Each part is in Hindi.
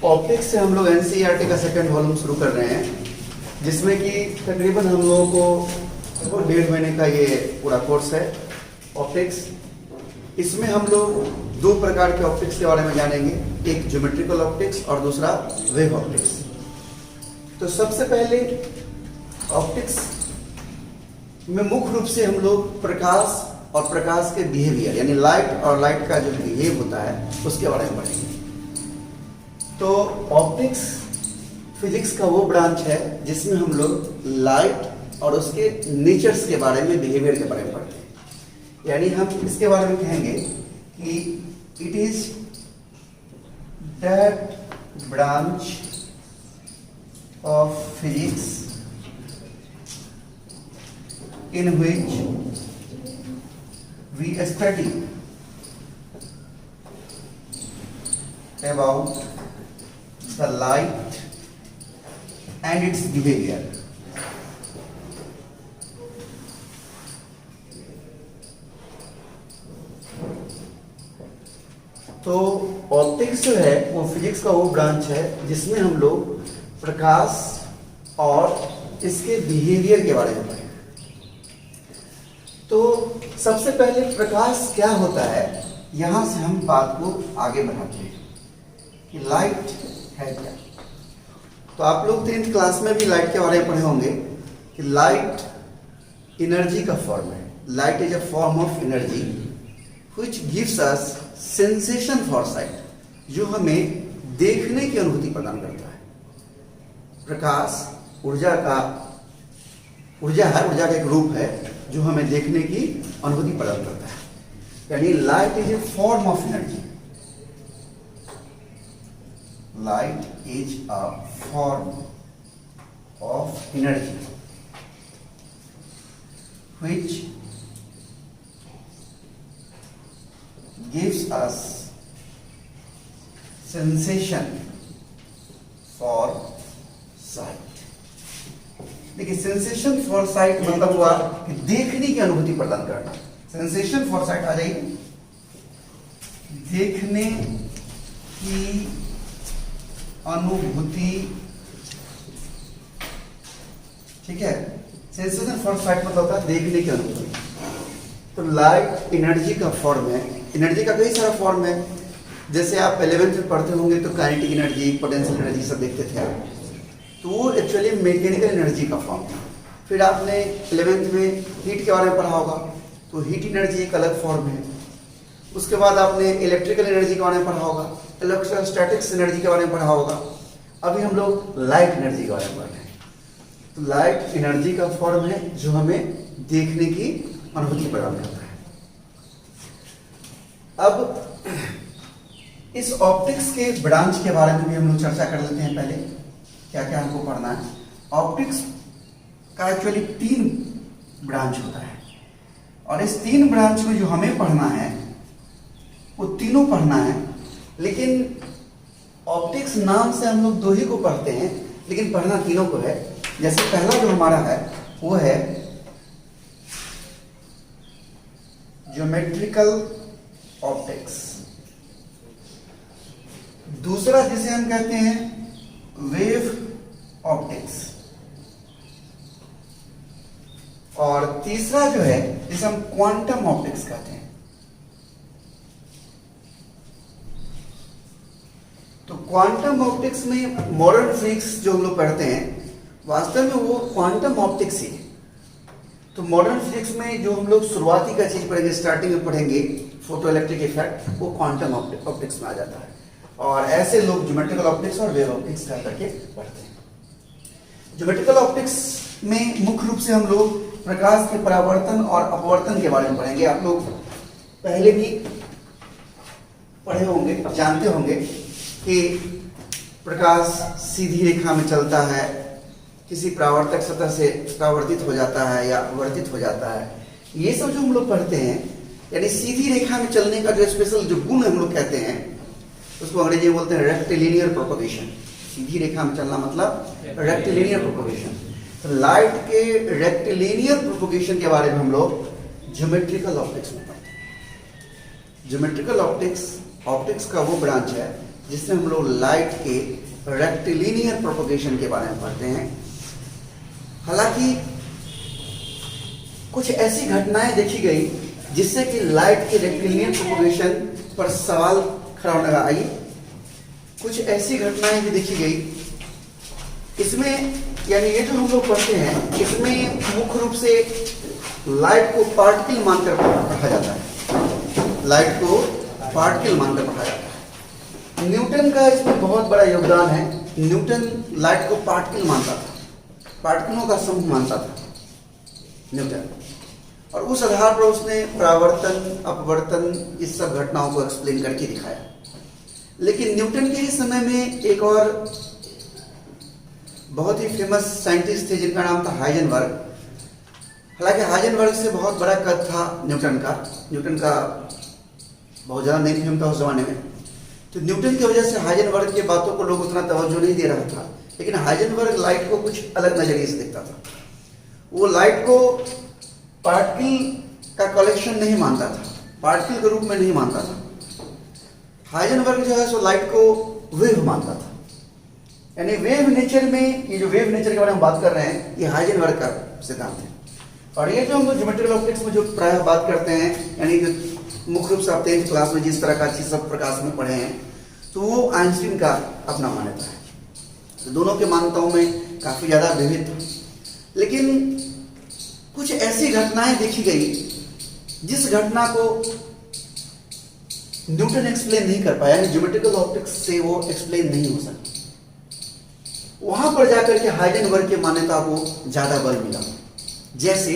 ऑप्टिक्स से हम लोग एनसीईआरटी का सेकंड वॉल्यूम शुरू कर रहे हैं, जिसमें कि तकरीबन हम लोगों को 1.5 महीने का ये पूरा कोर्स है ऑप्टिक्स। इसमें हम लोग दो प्रकार के ऑप्टिक्स के बारे में जानेंगे, एक ज्योमेट्रिकल ऑप्टिक्स और दूसरा वेव ऑप्टिक्स। तो सबसे पहले ऑप्टिक्स में मुख्य रूप से हम लोग प्रकाश और प्रकाश के बिहेवियर यानी लाइट और लाइट का जो बिहेव होता है उसके बारे में पढ़ेंगे। तो ऑप्टिक्स फिजिक्स का वो ब्रांच है जिसमें हम लोग लाइट और उसके नेचर्स के बारे में, बिहेवियर के बारे में पढ़ते हैं। यानी हम इसके बारे में कहेंगे कि it is that branch of physics in which we study about the light and its behavior. तो ऑप्टिक्स जो है वो फिजिक्स का वो ब्रांच है जिसमें हम लोग प्रकाश और इसके बिहेवियर के बारे में पढ़ेंगे। तो सबसे पहले प्रकाश क्या होता है, यहां से हम बात को आगे बढ़ाते हैं कि लाइट है क्या। तो आप लोग 10th क्लास में भी लाइट के बारे में पढ़े होंगे कि लाइट एनर्जी का फॉर्म है। Light is a form of energy which gives us sensation for site, जो हमें देखने की अनुभूति प्रदान करता है। प्रकाश ऊर्जा है, ऊर्जा का एक रूप है जो हमें देखने की अनुभूति प्रदान करता है। यानी light is a form of energy. Light is a form of energy which gives us sensation for sight। देखिए, सेंसेशन फॉर साइट मतलब हुआ कि देखने की अनुभूति प्रदान करना। सेंसेशन फॉर साइट आ जाइए, देखने की अनुभूति, ठीक है। सेंसेशन फॉर साइट मतलब होता है देखने की अनुभूति। तो लाइट एनर्जी का फॉर्म है। एनर्जी का कई सारा फॉर्म है। जैसे आप 11th में पढ़ते होंगे तो काइनेटिक एनर्जी, पोटेंशियल एनर्जी सब देखते थे आप, तो वो एक्चुअली मैकेनिकल एनर्जी का फॉर्म था। फिर आपने 11th में हीट के बारे में पढ़ा होगा, तो हीट एनर्जी एक अलग फॉर्म है। उसके बाद आपने इलेक्ट्रिकल एनर्जी के बारे में पढ़ा होगा, इलेक्ट्रोस्टैटिक्स एनर्जी के बारे में पढ़ा होगा। अभी हम लोग लाइट एनर्जी के बारे में पढ़ रहे हैं। तो लाइट एनर्जी का फॉर्म है जो हमें देखने की अनुभूति प्रदान करता है। अब इस ऑप्टिक्स के ब्रांच के बारे में भी हम लोग चर्चा कर लेते हैं। पहले क्या क्या हमको पढ़ना है। ऑप्टिक्स का एक्चुअली 3 ब्रांच होता है, और इस 3 ब्रांच में जो हमें पढ़ना है वो तीनों पढ़ना है। लेकिन ऑप्टिक्स नाम से हम लोग 2 ही को पढ़ते हैं, लेकिन पढ़ना तीनों को है। जैसे पहला जो हमारा है वो है ज्योमेट्रिकल ऑप्टिक्स, दूसरा जिसे हम कहते हैं वेव ऑप्टिक्स, और तीसरा जो है जिसे हम क्वांटम ऑप्टिक्स कहते हैं। तो क्वांटम ऑप्टिक्स में मॉडर्न फिजिक्स जो हम लोग पढ़ते हैं वास्तव में वो क्वांटम ऑप्टिक्स ही है। तो मॉडर्न फिजिक्स में जो हम लोग शुरुआती का चीज पढ़ेंगे, स्टार्टिंग में पढ़ेंगे फोटो इलेक्ट्रिक इफेक्ट, वो क्वांटम ऑप्टिक्स में आ जाता है। और ऐसे लोग ज्योमेट्रिकल ऑप्टिक्स और वेव ऑप्टिक्स कह करके पढ़ते हैं। ज्योमेट्रिकल ऑप्टिक्स में मुख्य रूप से हम लोग प्रकाश के परावर्तन और अपवर्तन के बारे में पढ़ेंगे। आप लोग पहले भी पढ़े होंगे, जानते होंगे कि प्रकाश सीधी रेखा में चलता है, किसी परावर्तक सतह से परावर्तित हो जाता है या अपवर्तित हो जाता है। ये सब जो हम लोग पढ़ते हैं, यानी सीधी रेखा में चलने का जो स्पेशल जो गुण हम लोग कहते हैं उसको अंग्रेजी में बोलते हैं रेक्टिलिनियर प्रोपगेशन। सीधी रेखा में चलना मतलब रेक्टिलिनियर प्रोपगेशन। तो लाइट के रेक्टिलिनियर प्रोपगेशन के बारे में हम लोग ज्योमेट्रिकल ऑप्टिक्स में पढ़ते हैं। ज्योमेट्रिकल ऑप्टिक्स का वो ब्रांच है जिसमें हम लोग लाइट के रेक्टिलिनियर प्रोपगेशन के बारे में पढ़ते हैं। हालांकि कुछ ऐसी घटनाएं देखी गई जिससे कि लाइट के रेक्टिलिनियर प्रोपगेशन पर सवाल खड़ा होने लगा। आइए, कुछ ऐसी घटनाएं भी देखी गई, इसमें यानी ये जो हम लोग पढ़ते हैं इसमें मुख्य रूप से लाइट को पार्टिकल मानकर पढ़ा जाता है। लाइट को पार्टिकल मानकर पढ़ा जाता है। न्यूटन का इसमें बहुत बड़ा योगदान है। न्यूटन लाइट को पार्टिकल मानता था, पार्टिकलों का समूह मानता था न्यूटन, और उस आधार पर उसने परावर्तन, अपवर्तन, इस सब घटनाओं को एक्सप्लेन करके दिखाया। लेकिन न्यूटन के ही समय में एक और बहुत ही फेमस साइंटिस्ट थे जिनका नाम था हाइजेनबर्ग। हालांकि हाइजेनबर्ग से बहुत बड़ा कद था न्यूटन का। न्यूटन का बहुत ज़्यादा नेम फेम था उस जमाने में। तो न्यूटन की वजह से हाइजेनबर्ग की बातों को लोग उतना तवज्जो नहीं दे रहा था। लेकिन हाइजेनबर्ग लाइट को कुछ अलग नजरिए से देखता था। वो लाइट को पार्टिकल का कलेक्शन नहीं मानता था, पार्टिकल के रूप में नहीं मानता था। हाइजेनबर्ग जो है सो लाइट को वेव मानता था। यानी वेव नेचर में, ये जो वेव नेचर के बारे में बात कर रहे हैं, ये हाइजेनबर्ग का सिद्धांत है। और ये जो हम ज्योमेट्रिकल ऑप्टिक्स में जो प्रायः बात करते हैं, यानी जो मुख्य रूप से आप 10th क्लास में जिस तरह का चीज सब प्रकाश में पढ़े हैं, तो वो आइंस्टीन का अपना मान्यता है। तो दोनों के मान्यताओं में काफी ज्यादा विविध था। लेकिन कुछ ऐसी घटनाएं देखी गई जिस घटना को न्यूटन एक्सप्लेन नहीं कर पाया, यानी ज्योमेट्रिकल ऑप्टिक्स से वो एक्सप्लेन नहीं हो सकती। वहां पर जाकर के हाइजेनबर्ग की मान्यता को ज्यादा बल मिला। जैसे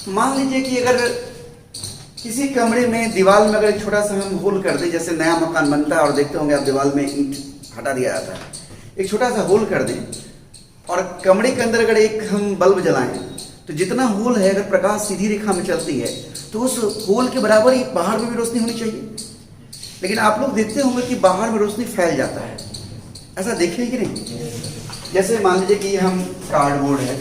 मान लीजिए कि अगर किसी कमरे में दीवार में अगर एक छोटा सा हम होल कर दें, जैसे नया मकान बनता है और देखते होंगे आप दीवार में ईंट हटा दिया जाता है, एक छोटा सा होल कर दें और कमरे के अंदर अगर एक हम बल्ब जलाएं, तो जितना होल है अगर प्रकाश सीधी रेखा में चलती है तो उस होल के बराबर ही बाहर में भी रोशनी होनी चाहिए। लेकिन आप लोग देखते होंगे कि बाहर में रोशनी फैल जाता है। ऐसा देखें कि नहीं? जैसे मान लीजिए कि हम कार्डबोर्ड है,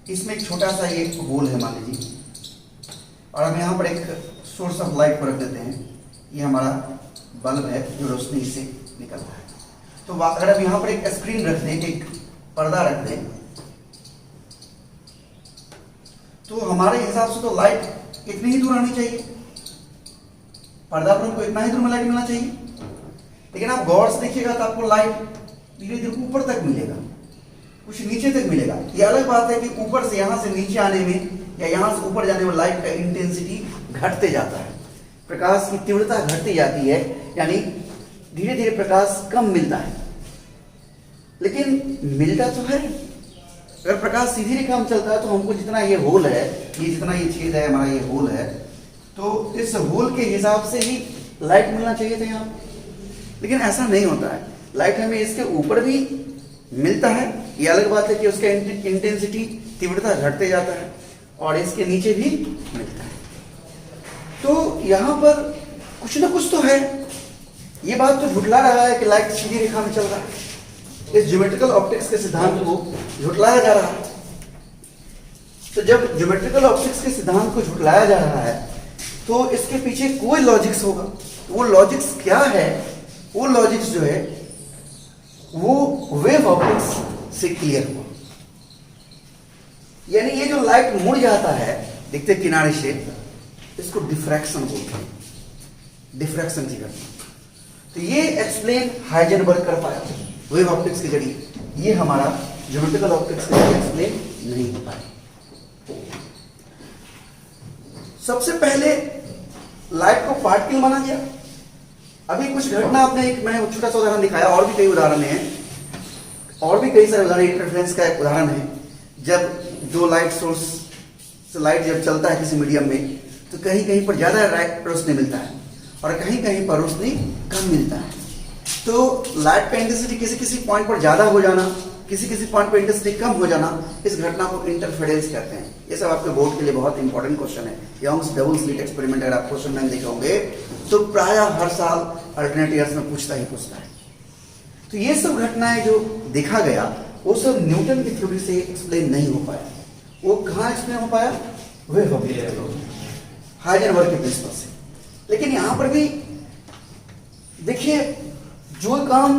इसमें एक छोटा सा ये होल है मान लीजिए, और हम यहाँ पर एक सोर्स ऑफ लाइट पर रख देते हैं। ये हमारा बल्ब है जो रोशनी से निकलता है। तो अगर हम यहाँ पर एक स्क्रीन रख दें, एक पर्दा रख दें, तो हमारे हिसाब से तो लाइट इतनी ही दूर आनी चाहिए, पर्दा पर हमको इतना ही दूर में लाइट मिलना चाहिए। लेकिन आप गौर से देखिएगा तो आपको लाइट धीरे धीरे ऊपर तक मिलेगा, कुछ नीचे तक मिलेगा। ये अलग बात है कि ऊपर से यहां से नीचे आने में या यहां से ऊपर जाने में लाइट का इंटेंसिटी घटते जाता है, प्रकाश की तीव्रता घटती जाती है, यानी धीरे धीरे प्रकाश कम मिलता है। लेकिन मिलता तो है, अगर प्रकाश सीधी रेखा में चलता है तो हमको जितना ये होल है, ये जितना ये छेद है हमारा, ये होल है, तो इस होल के हिसाब से ही लाइट मिलना चाहिए था यहाँ। लेकिन ऐसा नहीं होता है, लाइट हमें इसके ऊपर भी मिलता है। ये अलग बात है कि उसका इंटेंसिटी, तीव्रता घटते जाता है, और इसके नीचे भी मिलता है। तो यहाँ पर कुछ ना कुछ तो है। ये बात तो झुठला रहा है कि लाइट सीधी रेखा में चल रहा है। इस ज्योमेट्रिकल ऑप्टिक्स के सिद्धांत को झुठलाया जा रहा है। तो जब ज्योमेट्रिकल ऑप्टिक्स के सिद्धांत को झुठलाया जा रहा है तो इसके पीछे कोई लॉजिक्स होगा। वो लॉजिक्स क्या है? वो लॉजिक्स जो है वो वेव ऑप्टिक्स से क्लियर हुआ। यानी ये जो लाइट मुड़ जाता है, देखते किनारे से, इसको डिफ्रैक्शन बोलते हैं, डिफ्रैक्शन की घटना। तो ये एक्सप्लेन हाइजेनबर्ग कर पाया वेव ऑप्टिक्स के जरिए। ये हमारा ज्योमेट्रिकल ऑप्टिक्स के जरिए एक्सप्लेन नहीं हो पाया। सबसे पहले लाइट को पार्टिकल माना गया। अभी कुछ घटना आपने एक मैंने छोटा सा उदाहरण दिखाया, और भी कई उदाहरण हैं, और भी कई सारे उदाहरण। इंटरफेरेंस का एक उदाहरण है, जब दो लाइट सोर्स से लाइट जब चलता है किसी मीडियम में, तो कहीं कहीं पर ज्यादा रोशनी मिलता है और कहीं कहीं पर रोशनी कम मिलता है। तो लाइट का इंटेंसिटी किसी किसी पॉइंट पर ज्यादा हो जाना, किसी किसी पॉइंट पर इंटेंसिटी कम हो जाना, इस घटना को इंटरफेरेंस कहते हैं। ये सब आपके बोर्ड के लिए बहुत इंपॉर्टेंट क्वेश्चन है। यंग्स डबल स्लिट एक्सपेरिमेंट अगर आप क्वेश्चन बैंक देखे होंगे तो प्रायः हर साल अल्टरनेट ईयर्स में पूछता ही पूछता है। तो ये सब घटनाएं जो देखा गया वो सब न्यूटन की थ्योरी से एक्सप्लेन नहीं हो पाया। वो कहाँ एक्सप्लेन हो पाया? वेव ऑप्टिक्स, हाइजेनबर्ग के प्रिंसिपल से। लेकिन यहाँ पर भी देखिए, जो काम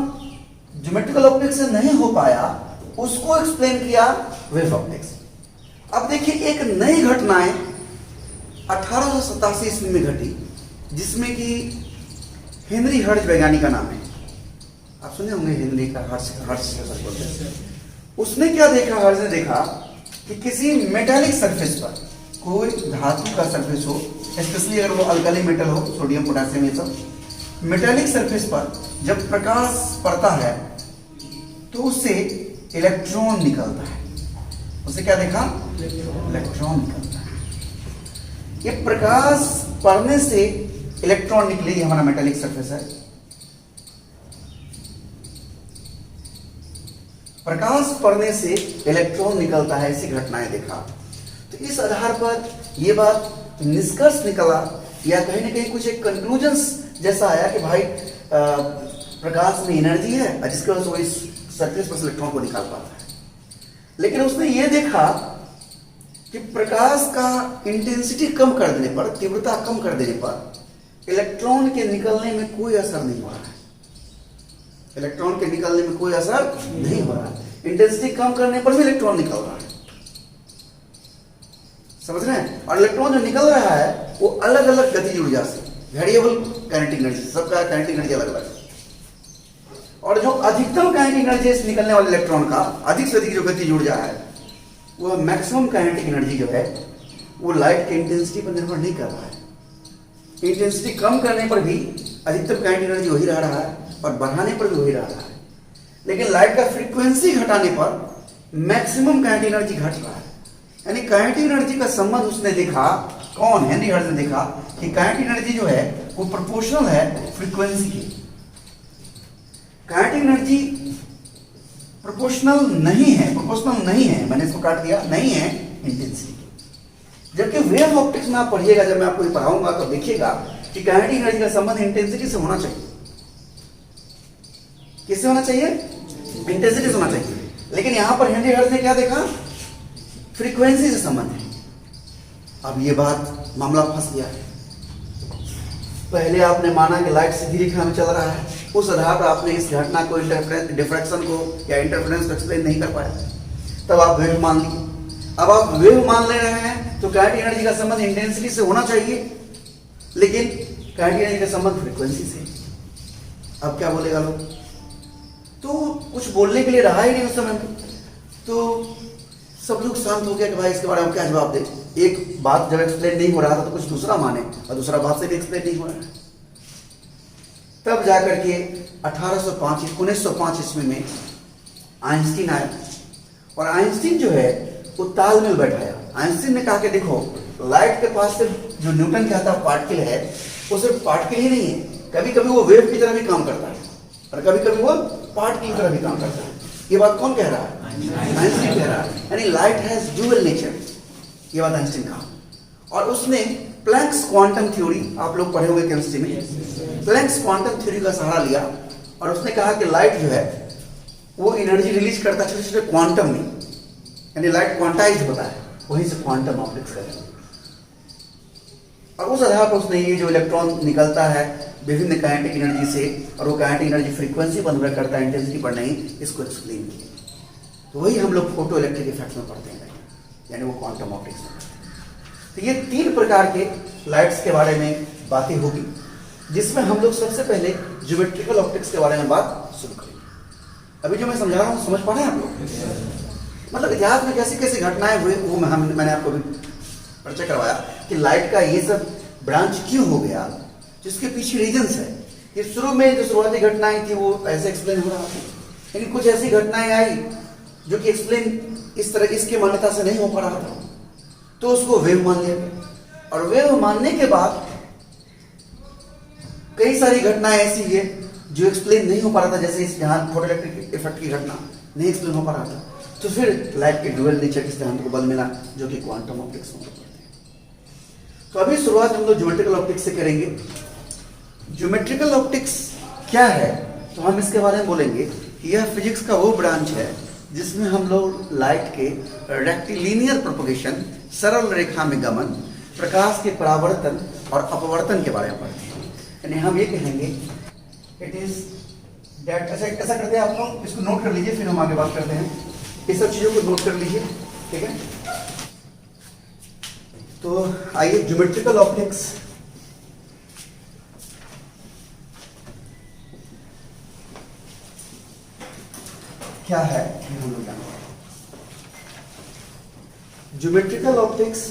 ज्योमेट्रिकल ऑप्टिक्स से नहीं हो पाया उसको एक्सप्लेन किया वेव ऑप्टिक्स। अब देखिए, एक नई घटनाएं 1887 ईस्वी में घटी, जिसमें कि हेनरी हर्ट्ज वैज्ञानिक का नाम है, आप सुने होंगे हेनरी का हर्ट्ज बोलते हैं। उसने क्या देखा, हर्ट्ज ने देखा कि किसी मेटालिक सरफेस पर, कोई धातु का सरफेस हो, स्पेशली अगर वो अल्कली मेटल हो, सोडियम पोटेशियम ये सब, मेटालिक सरफेस पर जब प्रकाश पड़ता है तो उससे इलेक्ट्रॉन निकलता है। उसे क्या देखा? इलेक्ट्रॉन निकलता है। ये प्रकाश पड़ने से इलेक्ट्रॉन निकले, ये हमारा मेटालिक सरफेस है। प्रकाश पड़ने से इलेक्ट्रॉन निकलता है, ऐसी घटनाएं देखा। तो इस आधार पर यह बात निष्कर्ष निकला, या कहीं ना कहीं कुछ एक कंक्लूजन्स जैसा आया कि भाई प्रकाश में एनर्जी है, जिसकी वजह से वो इस सरफेस पर इलेक्ट्रॉन को निकाल पाता है। लेकिन उसने ये देखा कि प्रकाश का इंटेंसिटी कम कर देने पर, तीव्रता कम कर देने पर इलेक्ट्रॉन के निकलने में कोई असर नहीं हो रहा है। इलेक्ट्रॉन के निकलने में कोई असर नहीं हो रहा है। इंटेंसिटी कम करने पर भी इलेक्ट्रॉन निकल रहा है, समझ रहे हैं? और इलेक्ट्रॉन जो निकल रहा है वो अलग अलग गतिज ऊर्जा से, वेरिएबल काइनेटिक एनर्जी, सबका काइनेटिक एनर्जी अलग अलग है। और जो अधिकतम काइनेटिक एनर्जी से निकलने वाले इलेक्ट्रॉन का अधिक से अधिक जो गतिज ऊर्जा है, वो मैक्सिमम काइनेटिक एनर्जी जो है वो लाइट के इंटेंसिटी पर निर्भर नहीं कर रहा है। इंटेंसिटी कम करने पर भी अधिकतम काइनेटिक एनर्जी वही रह रहा है और बढ़ाने पर भी वही रह रहा है। लेकिन लाइट का फ्रीक्वेंसी घटाने पर मैक्सिमम काइनेटिक एनर्जी घट रहा है। यानी काइनेटिक एनर्जी का संबंध उसने देखा, कौन? हेनरी हर्ट्ज ने देखा कि काइनेटिक एनर्जी जो है वो प्रोपोर्शनल है फ्रीक्वेंसी की। काइनेटिक एनर्जी प्रोपोर्शनल नहीं है, मैंने इसको काट दिया, नहीं है इंटेंसिटी की। जबकि वेव ऑप्टिक्स में आप पढ़िएगा, जब मैं आपको ये पढ़ाऊंगा तो देखिएगा कि काइनेटिक एनर्जी का संबंध इंटेंसिटी से होना चाहिए। किससे होना चाहिए? इंटेंसिटी से होना चाहिए। लेकिन यहां पर हेनरी हर्ट्ज ने क्या देखा? फ्रीक्वेंसी से संबंध है। अब ये बात मामला फंस गया है। पहले आपने माना कि लाइट सीधी रेखा में चल रहा है, उस आधार पर आपने इस घटना को, डिफ्रैक्शन को या इंटरफेरेंस को एक्सप्लेन नहीं कर पाया, तब आप वेव मान लिए। अब आप वेव मान ले रहे हैं तो काइनेटिक एनर्जी का संबंध इंटेंसिटी से होना चाहिए, लेकिन काइनेटिक एनर्जी का संबंध फ्रीक्वेंसी से। अब क्या बोलेगा लोग? तो कुछ बोलने के लिए रहा ही नहीं उस समय में। तो सब लोग शांत हो गया कि भाई इसके बारे में क्या जवाब दे। एक बात जब एक्सप्लेन नहीं हो रहा था तो कुछ दूसरा माने, और दूसरा बात से भी एक्सप्लेन नहीं हो रहा है। तब जाकर के 1905 ईस्वी में आइंस्टीन आया, और आइंस्टीन जो है वो तालमेल बैठाया। आइंस्टीन ने कहा कि देखो, लाइट के पास से जो न्यूटन कहता है पार्टिकल है, वो सिर्फ पार्टिकल ही नहीं है, कभी कभी वो वेव की तरह भी काम करता है और कभी कभी वो पार्टिकल की तरह भी काम करता है। ये बात कौन कह रहा है? आइंस्टीन कह रहा है। यानी लाइट हैज ड्यूअल नेचर, ये बात आइंस्टीन कहा। और उसने प्लैंक्स क्वांटम थ्योरी, आप लोग पढ़े हुए केमिस्ट्री में, प्लैंक्स क्वांटम थ्योरी का सहारा लिया, और उसने कहा कि लाइट जो है वो एनर्जी रिलीज करता है छोटे छोटे क्वांटम में, यानी लाइट क्वांटाइज होता है, वहीं से क्वांटम ऑप्टिक्स करें। और उस आधार पर उसने ये जो इलेक्ट्रॉन निकलता है विभिन्न काइनेटिक एनर्जी से, और वो काइनेटिक एनर्जी फ्रीक्वेंसी पर निर्भर करता है, इंटेंसिटी पर नहीं, इसको एक्सप्लेन किया। तो वही हम लोग फोटो इलेक्ट्रिक इफेक्ट्स में पढ़ते हैं, यानी वो क्वांटम ऑप्टिक्स में। तो ये 3 प्रकार के लाइट्स के बारे में बातें होगी, जिसमें हम लोग सबसे पहले ज्योमेट्रिकल ऑप्टिक्स के बारे में बात शुरू करेंगे। अभी जो मैं समझा रहा हूँ समझ पा रहे हैं आप लोग? मतलब इतिहास में कैसी कैसी घटनाएं हुई वो मैंने आपको भी परिचय करवाया कि लाइट का ये सब ब्रांच क्यों हो गया, जिसके पीछे रीजंस है। कि शुरू में जो शुरुआती घटनाएं थी वो ऐसे एक्सप्लेन हो रहा था, लेकिन कुछ ऐसी घटनाएं आई जो कि एक्सप्लेन इस तरह इसकी मान्यता से नहीं हो पा रहा था, तो उसको वेव मान लिया गया। और वेव मानने के बाद कई सारी घटनाएं ऐसी है जो एक्सप्लेन नहीं हो पा रहा था, जैसे इस यहाँ फोटोइलेक्ट्रिक इफेक्ट की घटना नहीं एक्सप्लेन हो पा रहा था, तो फिर लाइट के ड्यूअल नेचर के सिद्धांत को बल मिला, जो कि क्वांटम ऑप्टिक्स में पढ़ते हैं। तो अभी शुरुआत हम लोग ज्योमेट्रिकल ऑप्टिक्स से करेंगे। ज्योमेट्रिकल ऑप्टिक्स क्या है, तो हम इसके बारे में बोलेंगे कि यह फिजिक्स का वो ब्रांच है जिसमें हम लोग लाइट के रेक्टिलिनियर प्रोपगेशन, सरल रेखा में गमन, प्रकाश के परावर्तन और अपवर्तन के बारे में पढ़ते हैं। यानी हम ये कहेंगे इट इज दैट, ऐसा ऐसा करते हैं आप लोग, इसको नोट कर लीजिए, फिर हम आगे बात करते हैं। ये सब चीजों को नोट कर लीजिए, ठीक है। तो आइए, ज्योमेट्रिकल ऑप्टिक्स क्या है ये हम लोग जानते हैं। ज्योमेट्रिकल ऑप्टिक्स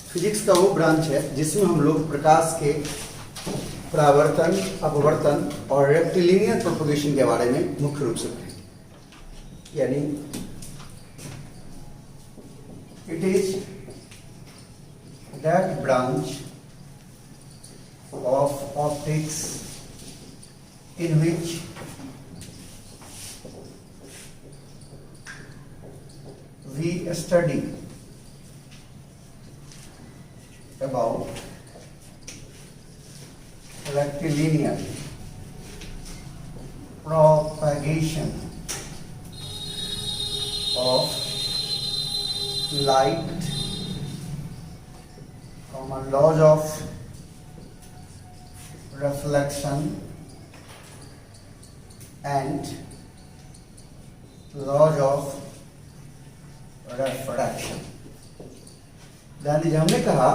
फिजिक्स का वो ब्रांच है जिसमें हम लोग प्रकाश के परावर्तन, अपवर्तन और रेक्टिलिनियर प्रोपगेशन के बारे में मुख्य रूप से पढ़ेंगे। यानी it is that branch of optics in which we study about rectilinear propagation of light, laws of reflection and laws of refraction. ध्यान दीजिए, हमने कहा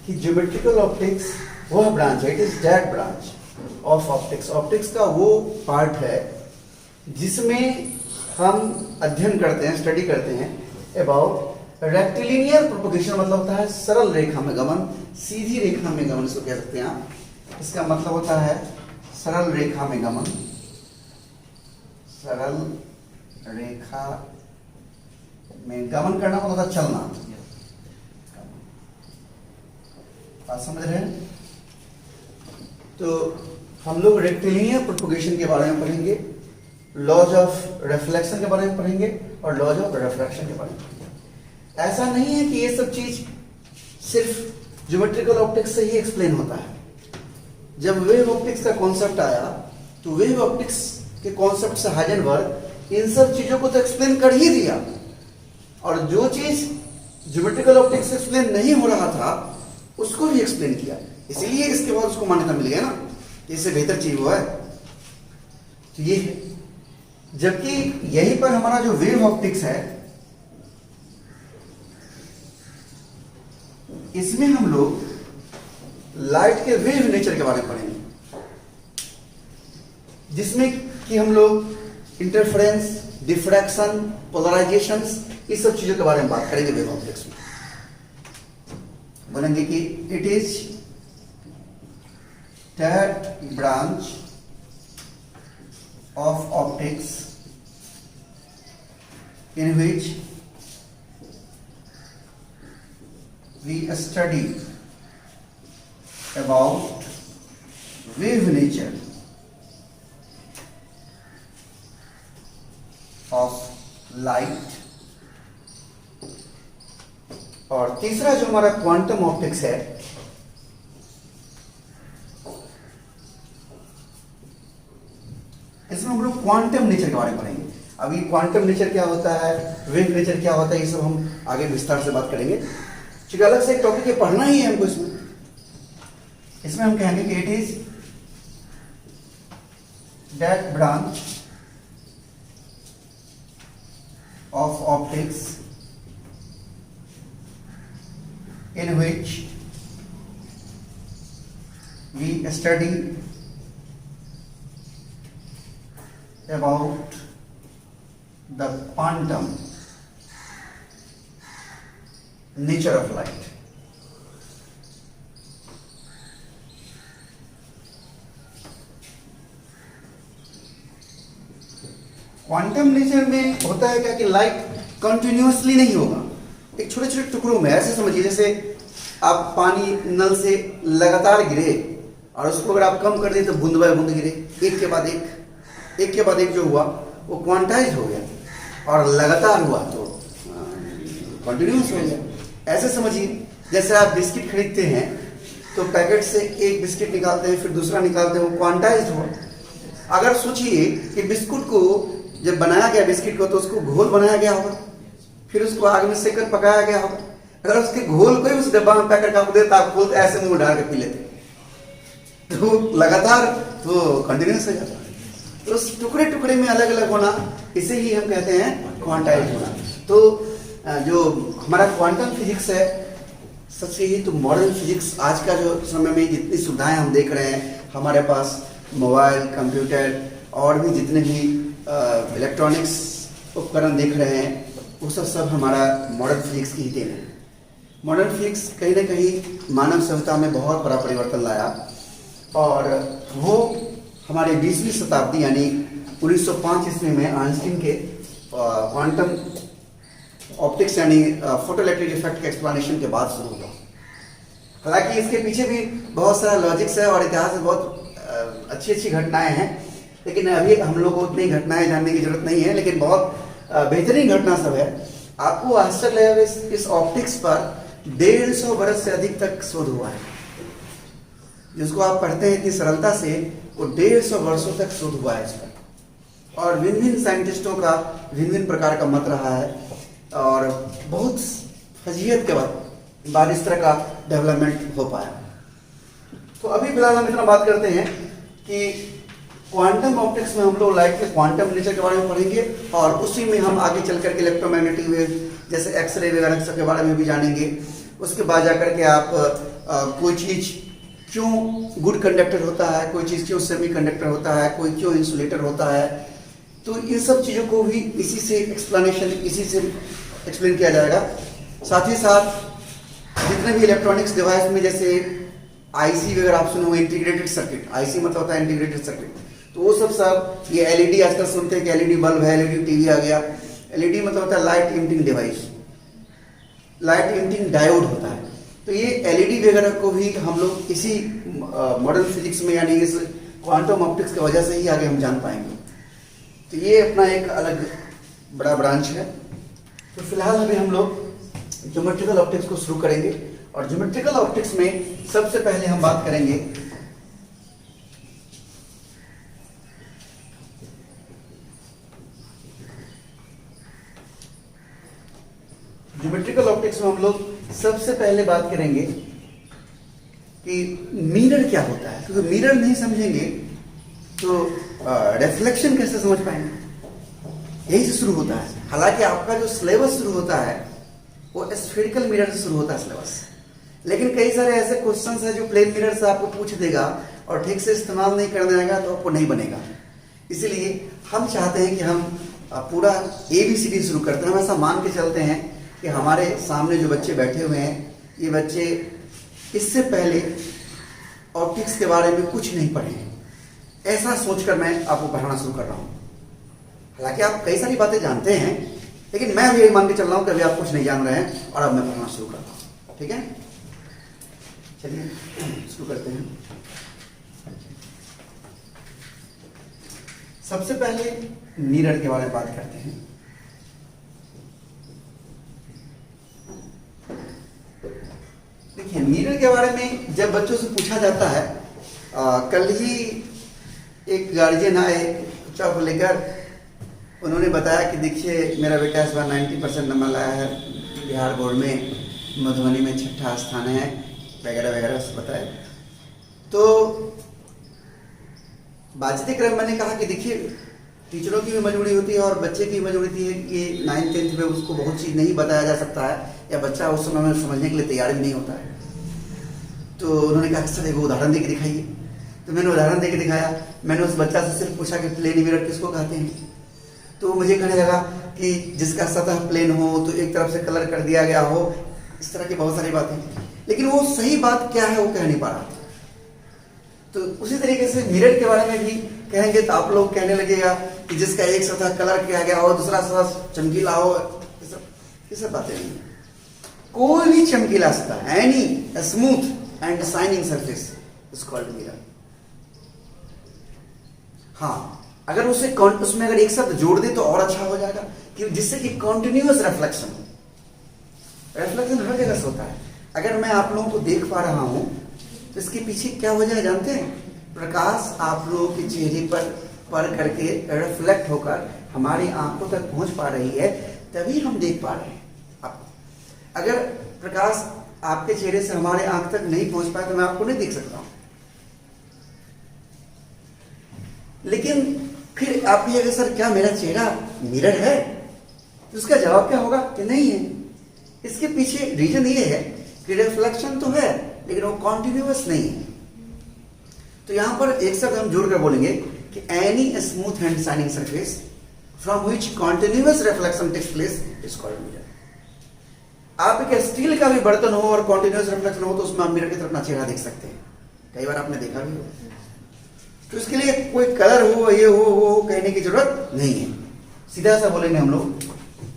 कि ज्योमेट्रिकल ऑप्टिक्स वह ब्रांच है, it is that branch of optics. Optics का वो पार्ट है जिसमें हम अध्ययन करते हैं, स्टडी करते हैं अबाउट रेक्टिलिनियर प्रोपगेशन। मतलब होता है सरल रेखा में गमन, सीधी रेखा में गमन इसको कह सकते हैं आप। इसका मतलब होता है सरल रेखा में गमन, सरल रेखा में गमन करना मतलब होता चलना। बात समझ रहे हैं? तो हम लोग रेक्टिलिनियर प्रोपगेशन के बारे में पढ़ेंगे, लॉज ऑफ रिफ्लेक्शन के बारे में पढ़ेंगे और लॉज ऑफ रिफ्रैक्शन के बारे में पढ़ेंगे। ऐसा नहीं है कि ये सब चीज सिर्फ ज्योमेट्रिकल ऑप्टिक्स से ही एक्सप्लेन होता है। जब वेव ऑप्टिक्स का कॉन्सेप्ट आया तो वेव ऑप्टिक्स के कॉन्सेप्ट से हाइजेनबर्ग इन सब चीजों को तो एक्सप्लेन कर ही दिया, और जो चीज ज्योमेट्रिकल ऑप्टिक्स से एक्सप्लेन नहीं हो रहा था उसको भी एक्सप्लेन किया। इसीलिए इसके बाद उसको मान्यता मिल गया ना, इससे बेहतर चीज हुआ है। तो ये है, जबकि यहीं पर हमारा जो वेव ऑप्टिक्स है इसमें हम लोग लाइट के वेव नेचर के बारे में पढ़ेंगे, जिसमें कि हम लोग इंटरफेरेंस, डिफ्रैक्शन, पोलराइजेशंस, इस सब चीजों के बारे में बात करेंगे वेव ऑप्टिक्स में। बोलेंगे कि it is that branch of optics in which we study about wave nature of light. और तीसरा जो हमारा क्वांटम ऑप्टिक्स है, इसमें हम लोग क्वांटम नेचर के बारे में पढ़ेंगे। अभी क्वांटम नेचर क्या होता है, वेव नेचर क्या होता है, ये सब हम आगे विस्तार से बात करेंगे, क्योंकि अलग से एक टॉपिक है, पढ़ना ही है हमको। इसमें हम कहेंगे कि it is that branch of optics in which we study about the quantum nature of light। Quantum nature में होता है क्या कि लाइट कंटिन्यूअसली नहीं होगा, एक छोटे छोटे टुकड़ों में। ऐसे समझिए जैसे आप पानी नल से लगातार गिरे और उसको अगर आप कम कर दें तो बूंद बाय बूंद गिरे, एक के बाद एक जो हुआ वो क्वांटाइज हो गया, और लगातार हुआ तो कंटिन्यूस हो गया। ऐसे समझिए जैसे आप बिस्किट खरीदते हैं तो पैकेट से एक बिस्किट निकालते हैं, फिर दूसरा निकालते हैं, वो क्वांटाइज हुआ। अगर सोचिए कि बिस्कुट को जब बनाया गया, बिस्किट को, तो उसको घोल बनाया गया होगा, फिर उसको आग में सेककर पकाया गया होगा। अगर उसके घोल को ही उस डब्बा में पैक करके आपको देता, आप खोलते ऐसे मुंह डाल के पी लेते। तो लगातार तो कंटिन्यूस हो जाता है। तो उस टुकड़े टुकड़े में अलग अलग होना, इसे ही हम कहते हैं क्वांटाइज होना। तो जो हमारा क्वांटम फिजिक्स है, सच ही तो मॉडर्न फिजिक्स आज का जो समय में जितनी सुविधाएं हम देख रहे हैं, हमारे पास मोबाइल, कंप्यूटर और भी जितने भी इलेक्ट्रॉनिक्स उपकरण देख रहे हैं, वो सब हमारा मॉडर्न फिजिक्स की ही देन है। मॉडर्न फिजिक्स कहीं ना कहीं मानव सभ्यता में बहुत बड़ा परिवर्तन लाया, और वो हमारे 20वीं शताब्दी यानी 1905 ईस्वी में आइंस्टीन के क्वांटम ऑप्टिक्स यानी फोटोइलेक्ट्रिक इफेक्ट के एक्सप्लेनेशन के बाद शुरू हुआ। हालांकि इसके पीछे भी बहुत सारा लॉजिक्स है और इतिहास में बहुत अच्छी अच्छी घटनाएं हैं, लेकिन अभी हम लोग को उतनी घटनाएं जानने की जरूरत नहीं है, लेकिन बहुत बेहतरीन घटना सब है। आपको आश्चर्य लगेगा, इस ऑप्टिक्स पर 150 वर्ष से अधिक तक शोध हुआ है। जिसको आप पढ़ते हैं इतनी सरलता से, वो 150 वर्षों तक शोध हुआ है इस पर, और भिन्न भिन्न साइंटिस्टों का भिन्न भिन्न प्रकार का मत रहा है, और बहुत फजीहत के बाद इस तरह का डेवलपमेंट हो पाया। तो अभी फिलहाल हम इतना बात करते हैं कि क्वांटम ऑप्टिक्स में हम लोग लाइट के क्वांटम नेचर के बारे में पढ़ेंगे, और उसी में हम आगे चल करके इलेक्ट्रोमैग्नेटिक वेव जैसे एक्सरे वगैरह सब के बारे में भी जानेंगे। उसके बाद जाकर के आप कोई चीज़ क्यों गुड कंडक्टर होता है, कोई चीज़ क्यों सेमी कंडक्टर होता है, कोई क्यों इंसुलेटर होता है, तो इन सब चीज़ों को भी इसी से एक्सप्लेन किया जाएगा। साथ ही साथ जितने भी इलेक्ट्रॉनिक्स डिवाइस में जैसे आईसी वगैरह आप सुने हुए, इंटीग्रेटेड सर्किट, आईसी मतलब होता है इंटीग्रेटेड सर्किट, तो वो सब ये एलईडी आजकल सुनते हैं कि एलईडी बल्ब है, एलईडी टीवी आ गया। एलईडी मतलब होता है light emitting device, light emitting diode होता है। तो ये एलईडी वगैरह को भी हम लोग इसी मॉडर्न फिजिक्स में यानी इस क्वांटम ऑप्टिक्स की वजह से ही आगे हम जान पाएंगे। तो ये अपना एक अलग बड़ा ब्रांच है। तो फिलहाल अभी हम लोग ज्योमेट्रिकल ऑप्टिक्स को शुरू करेंगे, और ज्योमेट्रिकल ऑप्टिक्स में सबसे पहले हम बात करेंगे ज्योमेट्रिकल ऑप्टिक्स में हम लोग सबसे पहले बात करेंगे कि मिरर क्या होता है, क्योंकि मिरर नहीं समझेंगे तो रिफ्लेक्शन कैसे समझ पाएंगे, यही से शुरू होता है। हालांकि आपका जो सिलेबस शुरू होता है वो स्फेरिकल मिरर से शुरू होता है सिलेबस, लेकिन कई सारे ऐसे क्वेश्चंस हैं जो प्लेन मिरर से आपको पूछ देगा और ठीक से इस्तेमाल नहीं करने आएगा तो आपको नहीं बनेगा। इसीलिए हम चाहते हैं कि हम पूरा ABCD शुरू करते हैं। हम ऐसा मान के चलते हैं कि हमारे सामने जो बच्चे बैठे हुए हैं, ये बच्चे इससे पहले ऑप्टिक्स के बारे में कुछ नहीं पढ़े हैं, ऐसा सोचकर मैं आपको पढ़ाना शुरू कर रहा हूँ। हालांकि आप कई सारी बातें जानते हैं, लेकिन मैं भी यही मान के चल रहा हूँ कि अभी आप कुछ नहीं जान रहे हैं और अब मैं पढ़ाना शुरू करता हूँ। ठीक है, चलिए शुरू करते हैं। सबसे पहले मिरर के बारे में बात करते हैं। देखिए, मिरर के बारे में जब बच्चों से पूछा जाता है, कल ही एक गार्जियन आए बच्चा को लेकर, उन्होंने बताया कि देखिए मेरा बेटा इस बार 90% नंबर लाया है, बिहार बोर्ड में मधुबनी में 6ठा स्थान है वगैरह वगैरह सब बताया। तो बातचीत क्रम मैंने कहा कि देखिए टीचरों की भी मजबूरी होती है और बच्चे की मजबूरी है कि 9th-10th में उसको बहुत चीज़ नहीं बताया जा सकता है, या बच्चा उस समय में समझने के लिए तैयार भी नहीं होता है। तो उन्होंने कहा सर एक उदाहरण दे के दिखाइए। तो मैंने उदाहरण दे के दिखाया। मैंने उस बच्चा से सिर्फ पूछा कि प्लेन मिरर किसको कहते हैं, तो मुझे कहने लगा कि जिसका सतह प्लेन हो तो एक तरफ से कलर कर दिया गया हो, इस तरह की बहुत सारी बातें, लेकिन वो सही बात क्या है वो कह नहीं पा रहा। तो उसी तरीके से मिरर के बारे में भी कहेंगे तो आप लोग कहने लगेगा कि जिसका एक सतह कलर किया गया हो, दूसरा सतह चमकीला हो, ये सब बातें नहीं। कोई भी चमकीला सतह, any smooth and shining surface is called mirror. हाँ, अगर उसमें अगर एक शब्द जोड़ दे तो और अच्छा हो जाएगा, कि जिससे कि कॉन्टिन्यूअस रिफ्लेक्शन हो। रिफ्लेक्शन हर जगह से होता है। अगर मैं आप लोगों को देख पा रहा हूं तो इसके पीछे क्या हो जाए जानते हैं? प्रकाश आप लोगों के चेहरे पर करके रिफ्लेक्ट होकर हमारी आंखों तक पहुंच पा रही है, तभी हम देख पा रहे हैं आपको। अगर प्रकाश आपके चेहरे से हमारे आंख तक नहीं पहुंच पाए तो मैं आपको नहीं देख सकता हूं। लेकिन फिर आप ये अगर सर क्या मेरा चेहरा मिरर है, तो उसका जवाब क्या होगा कि नहीं है। इसके पीछे रीजन ये है कि रिफ्लेक्शन तो है लेकिन वो कॉन्टिन्यूअस नहीं है। तो यहां पर एक शब्द हम जोड़ कर बोलेंगे कि any smooth and shining surface from which continuous reflection takes place is called mirror. आप एक स्टील का भी बर्तन हो और कॉन्टिन्यूअस रिफ्लेक्शन हो तो उसमें आप मिरर की तरफ अपना चेहरा देख सकते हैं, कई बार आपने देखा भी हो। तो इसके लिए कोई कलर हो ये हो कहने की जरूरत नहीं है, सीधा सा बोलेंगे हम लोग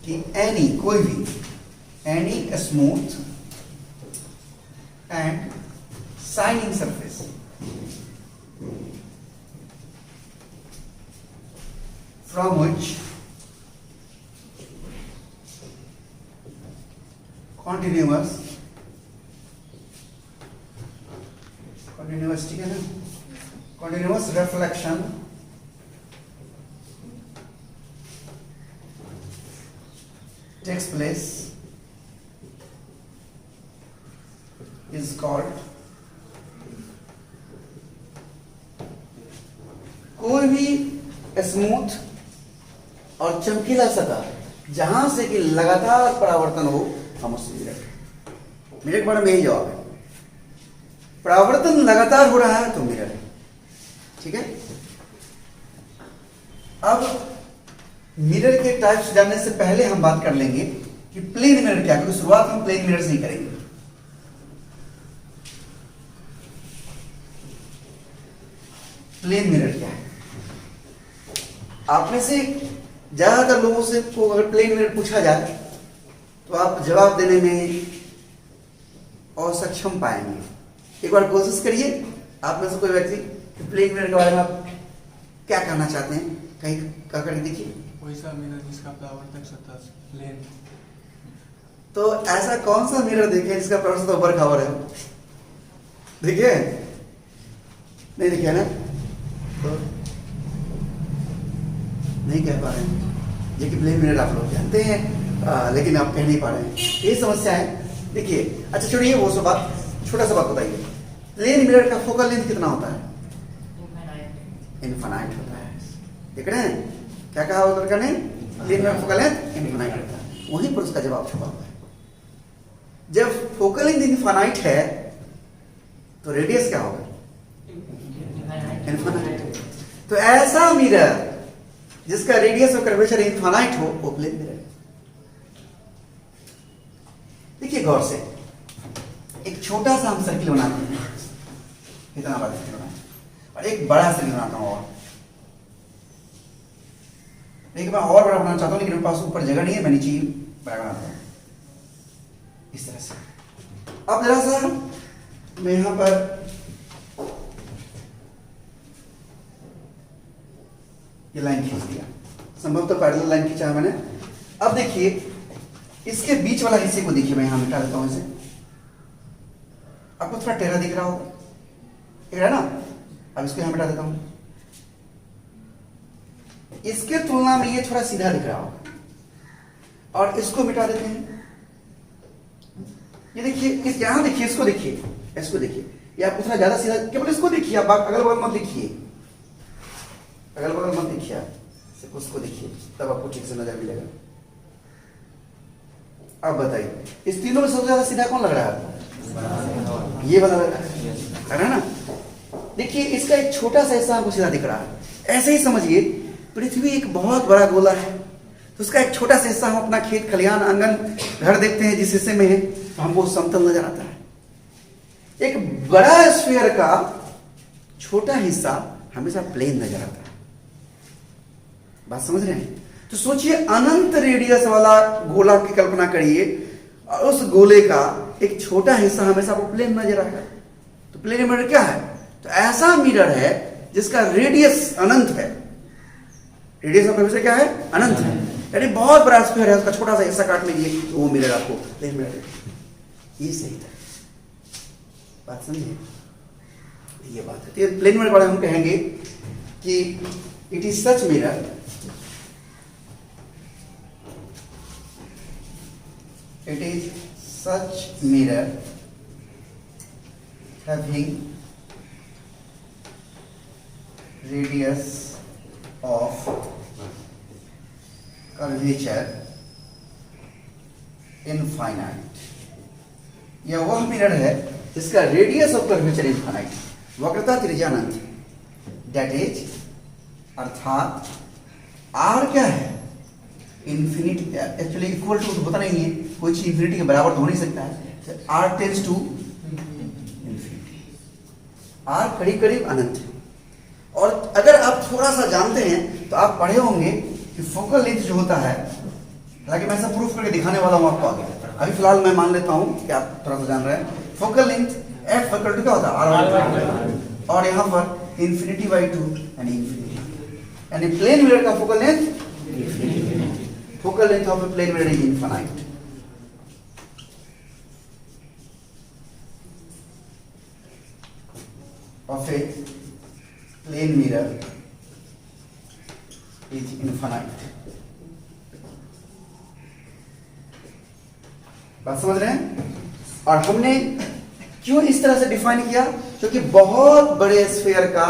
कि एनी कोई भी, any smooth and shining surface from which continuous ठीक है ना, continuous reflection takes place is called, कोई भी स्मूथ और चमकीला सतह जहां से कि लगातार परावर्तन हो हम उससे मिरर, मिरर के बारे में यही जवाब है। परावर्तन लगातार हो रहा है तो मिरर है, ठीक है। अब मिरर के टाइप्स जानने से पहले हम बात कर लेंगे कि प्लेन मिरर क्या है, क्योंकि शुरुआत हम प्लेन मिरर से ही करेंगे। प्लेन मिरर क्या है? आप में से ज्यादातर लोगों से को अगर प्लेन मिरर पूछा जाए तो आप जवाब देने में असक्षम पाएंगे। एक बार कोशिश करिए, आप में से कोई व्यक्ति प्लेन मिरर के बारे में आप क्या कहना चाहते हैं, कहीं क्या करके देखिए। वैसा मिरर जिसका परावर्तक सतह प्लेन। तो ऐसा कौन सा मिरर देखे जिसका परावर्तक सतह ऊपर खबर है? देखिए नहीं देखिए ना, तो नहीं कह पा रहे हैं। ये कि प्लेन मिरर आप लोग जानते हैं लेकिन आप कह नहीं पा रहे हैं, यही समस्या है। देखिए अच्छा छोड़िए वो सब बात, छोटा सा बात बताइए, प्लेन मिरर का फोकल लेंथ कितना होता है? इनफाइनाइट होता है। देख रहे हैं क्या कहा उधर का नहीं, plane mirror focal length infinite होता है, वहीं पर उसका जवाब छुपा हुआ है। जब फोकल लेंथ इनफाइनाइट है तो रेडियस क्या होगा? इनफाइनाइट। तो ऐसा मिरर जिसका रेडियस और कर्वेचर इनफाइनाइट हो वो प्लेन मिरर है। देखिए गौर से, एक छोटा सा हम सर्किल बनाते हैं, इतना बड़ा सर्किल बनाते हैं, और एक बड़ा सर्किल बनाता हूं, और देखिए मैं और बड़ा बनाना चाहता हूं लेकिन मेरे पास ऊपर जगह नहीं है, मैं नीचे ही बड़ा बनाता हूं इस तरह से। अब जरा सा मैं यहां पर ये लाइन खींच दिया, संभवतः पैरेलल लाइन खींचा है मैंने। अब देखिए इसके बीच वाला हिस्से को देखिए, मैं यहां मिटा देता हूं इसे, आपको थोड़ा टेढ़ा दिख रहा होगा, दिख रहा है ना। अब इसको यहां मिटा देता हूं, इसके तुलना में ये थोड़ा सीधा दिख रहा होगा, और इसको मिटा देते हैं। ये देखिए इस यहां देखिए, इसको देखिए, इसको देखिए, ये आपको थोड़ा ज्यादा सीधा, केवल इसको देखिए, आप अगल बगल मत देखिए, अगल बगल मत देखिए, सिर्फ उसको देखिए, तब आपको ठीक से नजर मिलेगा। अब बताइए इस तीनों में सबसे ज्यादा सीधा कौन लग रहा है? ये वाला लग रहा है ना। देखिए इसका एक छोटा सा हिस्सा हमको सीधा दिख रहा है। ऐसे ही समझिए पृथ्वी एक बहुत बड़ा गोला है, तो उसका एक छोटा सा हिस्सा, हम अपना खेत खलिहान आंगन घर देखते हैं जिस हिस्से में है, तो हमको समतल नजर आता है। एक बड़ा स्फीयर का छोटा हिस्सा हमेशा प्लेन नजर आता है। बात समझ रहे हैं? तो सोचिए अनंत रेडियस वाला गोला की कल्पना करिए, और उस गोले का एक छोटा हिस्सा हमेशा आपको प्लेन नजर आएगा। तो प्लेन मिरर क्या है? तो ऐसा मिरर है जिसका रेडियस अनंत है, रेडियस ऑफ कर्वेचर क्या है? अनंत है, यानी बहुत बड़ा स्फीयर है, उसका छोटा सा हिस्सा काट लीजिए तो वो मिरर आपको प्लेन मिरर है। ये सही है, बात समझिए, ये बात है। तो प्लेन मिरर के बारे में हम कहेंगे कि it is such mirror having radius of curvature infinite. यह वह मिरर है जिसका रेडियस ऑफ कर्वेचर इनफाइनाइट, वक्रता त्रिज्या अनंत, दैट इज अर्थात आर क्या है, इंफिनिटी। एक्चुअली इक्वल टू होता नहीं है, कोई चीज इंफिनिटी के बराबर तो हो नहीं सकता है, R tends to infinity, R करीब करीब अनंत। और अगर आप थोड़ा सा जानते हैं तो आप पढ़े होंगे कि फोकल लेंथ जो होता है, हालांकि मैं सब प्रूफ करके दिखाने वाला हूं आपको आगे, अभी फिलहाल मैं मान लेता हूं कि आप थोड़ा सा जान रहे हैं। Focal length F equal to क्या होता है, आर, और यहां पर इंफिनिटी बाई 2 यानी इंफिनिटी, यानी प्लेन मिरर का focal length, focal length of a plane mirror is infinite. Of a plane mirror is infinite. बात समझ रहे हैं? और हमने क्यों इस तरह से डिफाइन किया, क्योंकि बहुत बड़े स्फीयर का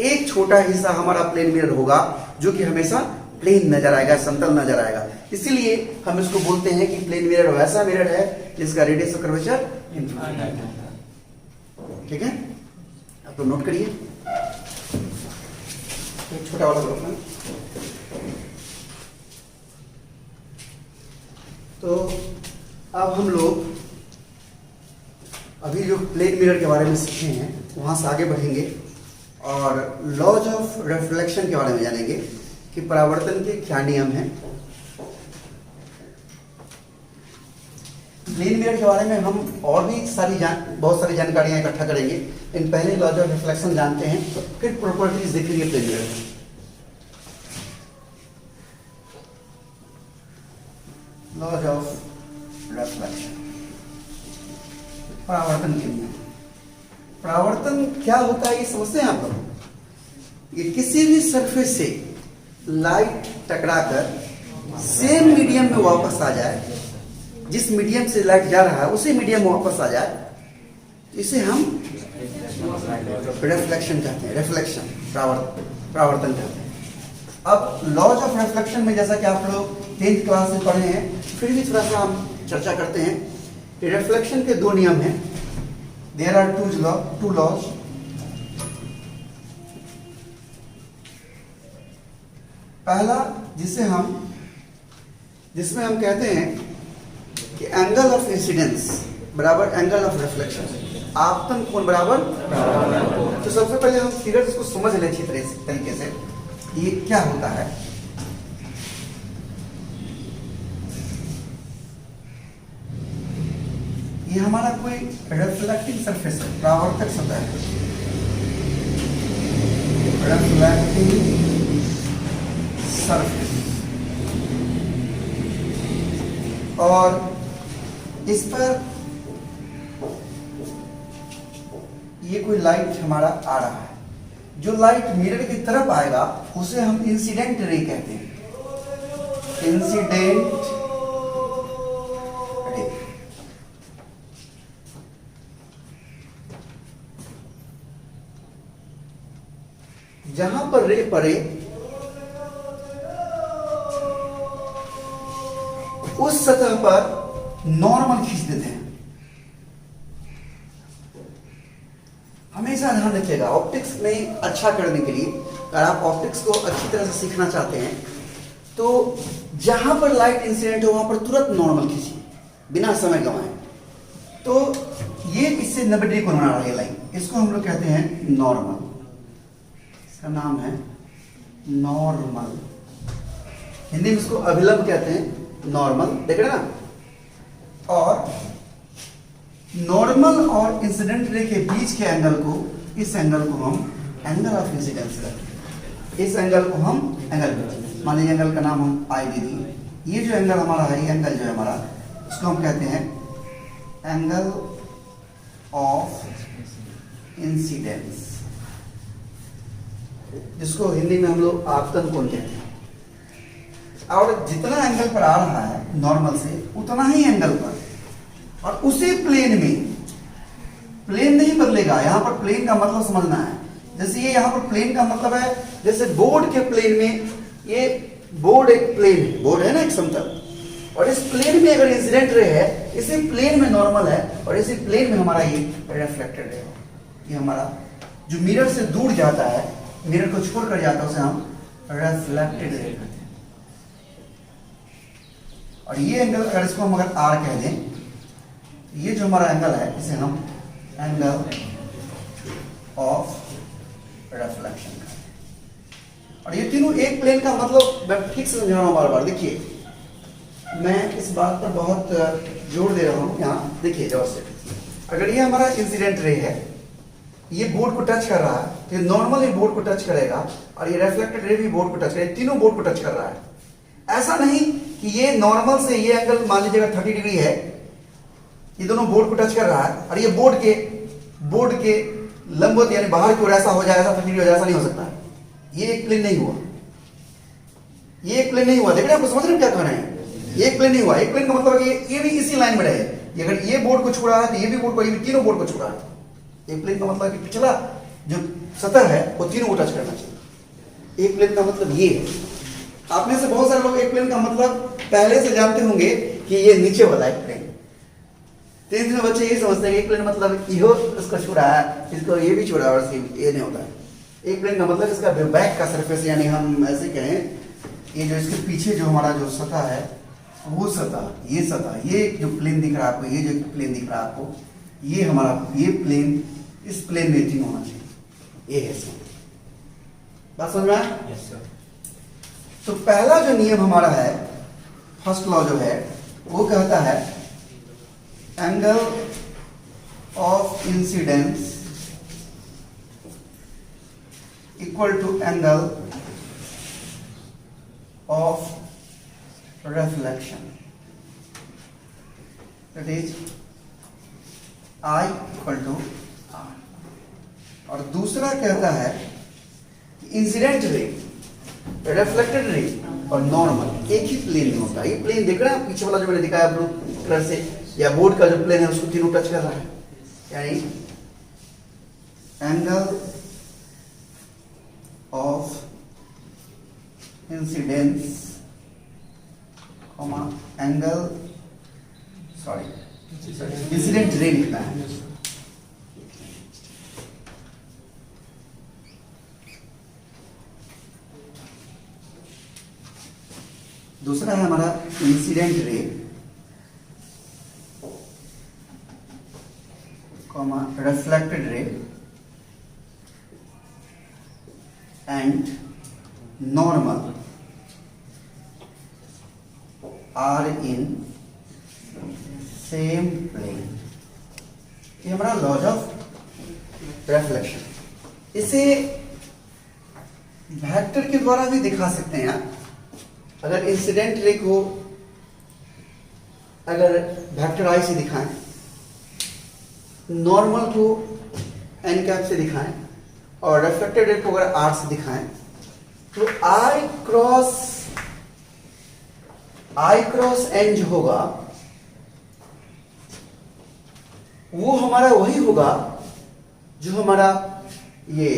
एक छोटा हिस्सा हमारा प्लेन मिरर होगा जो कि हमेशा प्लेन नजर आएगा, समतल नजर आएगा। इसीलिए हम इसको बोलते हैं कि प्लेन मिरर वैसा मिरर है जिसका रेडियस ऑफ कर्वेचर इनफाइनाइट है। ठीक है, आप तो नोट करिए, एक छोटा वाला ग्रुप में। तो अब हम लोग अभी जो प्लेन मिरर के बारे में सीखे हैं वहां से आगे बढ़ेंगे और लॉज ऑफ रिफ्लेक्शन के बारे में जानेंगे कि परावर्तन के क्या नियम हैं। प्लेन मिरर के बारे में हम और भी बहुत सारी जानकारियां इकट्ठा करेंगे, इन पहले लॉज ऑफ रिफ्लेक्शन जानते हैं, फिर प्रॉपर्टीज देखेंगे प्लेन मिरर में। लॉज ऑफ रिफ्लेक्शन, परावर्तन के नियम। परावर्तन क्या होता है ये समझते हैं आप लोग? ये किसी भी सरफेस से लाइट टकराकर सेम मीडियम में वापस आ जाए, जिस मीडियम से लाइट जा रहा है उसी मीडियम में वापस आ जाए, इसे हम रिफ्लेक्शन कहते हैं, रिफ्लेक्शन परावर्तन कहते हैं। अब लॉज ऑफ रिफ्लेक्शन में जैसा कि आप लोग 10th क्लास में पढ़े हैं, फिर भी थोड़ा सा हम चर्चा करते हैं। रिफ्लेक्शन के दो नियम हैं, देयर आर टू लॉज। पहला जिसमें हम कहते हैं कि एंगल ऑफ इंसिडेंस बराबर एंगल ऑफ रिफ्लेक्शन, आपतन कोण बराबर। तो सबसे पहले हम फिगर इसको समझ लें अच्छी तरीके से, ये क्या होता है। ये हमारा कोई रिफ्लेक्टिंग सरफेस है, परावर्तक सतह है, रिफ्लेक्टिंग सरफेस। और इस पर ये कोई लाइट हमारा आ रहा है, जो लाइट मिरर की तरफ आएगा उसे हम इंसिडेंट रे कहते हैं, इंसिडेंट रे। जहां पर रे पड़े उस सतह पर नॉर्मल खींच देते हैं। हमेशा ध्यान रखिएगा, ऑप्टिक्स में अच्छा करने के लिए, अगर आप ऑप्टिक्स को अच्छी तरह से सीखना चाहते हैं तो जहां पर लाइट इंसिडेंट हो वहां पर तुरंत नॉर्मल खींचिए बिना समय गंवाए। तो ये इससे 90 डिग्री कोण बना रहा है लाइन, इसको हम लोग कहते हैं नॉर्मल, इसका नाम है नॉर्मल। हिंदी में इसको अभिलंब कहते हैं, नॉर्मल, देख रहे ना। और नॉर्मल और इंसिडेंट रे के बीच के एंगल को, इस एंगल को हम एंगल ऑफ इंसिडेंस करते हैं। इस एंगल को हम एंगल, मान लीजिए एंगल का नाम हम आई दे दिए। ये जो एंगल हमारा है, ये एंगल जो है हमारा, उसको हम कहते हैं एंगल ऑफ इंसिडेंस, जिसको हिंदी में हम लोग आपतन कोण कहते हैं। और जितना एंगल पर आ रहा है नॉर्मल से, उतना ही एंगल पर और उसी प्लेन में, प्लेन नहीं बदलेगा। यहां पर प्लेन का मतलब समझना है जैसे ये यहाँ पर प्लेन का मतलब है, जैसे बोर्ड के प्लेन में, ये बोर्ड एक प्लेन है, बोर्ड है ना एक समतल, और इस प्लेन में अगर इंसिडेंट रे है, इसी प्लेन में नॉर्मल है, और इसी प्लेन में हमारा ये रिफ्लेक्टेड रे है। ये हमारा जो मिरर से दूर जाता है, मिरर को छोड़ कर जाता है, उसे हम रिफ्लेक्टेड रे कहते हैं। और ये एंगल अगर इसको हम अगर आर कह दें, ये जो हमारा एंगल है इसे हम एंगल ऑफ रिफ्लेक्शन कहते हैं। और ये तीनों एक प्लेन का मतलब मैं ठीक से समझा रहा हूं बार बार। देखिए मैं इस बात पर बहुत जोर दे रहा हूं, यहाँ देखिए जोर से। अगर ये हमारा इंसिडेंट रे है, ये बोर्ड को टच कर रहा है, तो ये नॉर्मल ये बोर्ड को टच करेगा, और ये रिफ्लेक्टेड रे भी बोर्ड को टच करेगा, तीनों बोर्ड को टच कर रहा है। ऐसा नहीं कि ये नॉर्मल से ये एंगल मान लीजिएगा 30 डिग्री है, ये दोनों बोर्ड को टच कर रहा है, और ये बोर्ड के लंबवत यानी बाहर की ओर ऐसा हो जाए, ऐसा 30 डिग्री हो जाए, ऐसा नहीं हो सकता है। ये एक प्लेन नहीं हुआ, ये एक प्लेन नहीं हुआ। देख रहे हैं, आपको समझ रहे हैं क्या कह रहे हैं? ये एक प्लेन नहीं हुआ। एक प्लेन का मतलब है कि ये भी इसी लाइन में रहे। अगर ये बोर्ड को छू रहा है तो ये भी बोर्ड को, ये भी तीनों बोर्ड को छू रहा है। एक प्लेन का मतलब है कि पिछला जो सतह है वो तीनों को टच करना चाहिए। एक प्लेन का मतलब ये है। आप में से बहुत सारे लोग एक प्लेन का मतलब पहले से जानते होंगे कि ये नीचे वाला एक प्लेन। तीन बच्चे ये समझते हैं एक प्लेन मतलब इहो उसको छू रहा है, इसको ये भी छू रहा है, और ये नहीं होता है। एक प्लेन का मतलब इसका बैक का सरफेस, यानी हम ऐसे कहें, ये जो इसके पीछे जो हमारा जो सतह है, वो सतह, ये जो प्लेन दिख रहा है आपको, ये जो प्लेन दिख रहा है आपको, ये हमारा ये प्लेन इस प्लेन में तीन होना चाहिए। ये है इसमें बात समझ में आया? Yes sir. तो पहला जो नियम हमारा है, फर्स्ट लॉ जो है, वो कहता है angle of incidence equal to angle of reflection, that is I equal to R। और दूसरा कहता है इंसिडेंट रे, रिफ्लेक्टेड रे और नॉर्मल एक ही प्लेन में होता है। ये प्लेन देख रहे हैं पीछे वाला जो मैंने दिखाया ब्लू कलर से, या बोर्ड का जो प्लेन है उसको तीनों टच कर रहा है, यानी angle of incidence angle incident ray लिखना है। दूसरा है हमारा incident ray, reflected ray and normal are in same plane. ये हमारा लॉज ऑफ रिफ्लेक्शन। इसे वेक्टर के द्वारा भी दिखा सकते हैं आप। अगर इंसिडेंट रे को अगर वेक्टर आई से दिखाएं, नॉर्मल को एन कैप से दिखाएं, और रिफ्लेक्टेड रे को अगर आर से दिखाएं, तो आई क्रॉस एन जो होगा वो हमारा वही होगा जो हमारा ये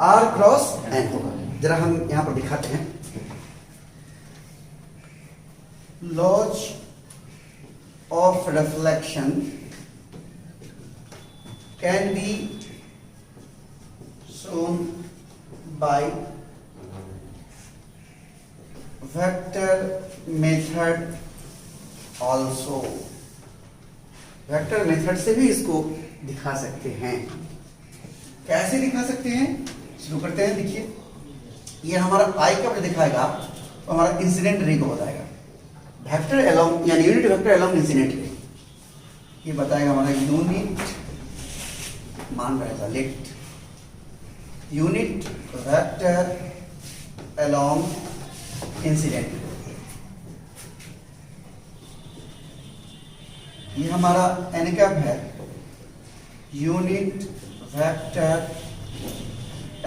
आर क्रॉस एन होगा। जरा हम यहां पर दिखाते हैं। Laws of reflection can be shown by vector method also। Vector method से भी इसको दिखा सकते हैं। कैसे दिखा सकते हैं, शुरू करते हैं। देखिए ये हमारा आई का दिखाएगा तो हमारा इंसिडेंट रे को बताएगा। वेक्टर अलोंग यानी unit vector along incident ray, ये बताएगा हमारा यूनिट मान रहेगा let unit vector along incident. ये हमारा एन कैप है, यूनिट वेक्टर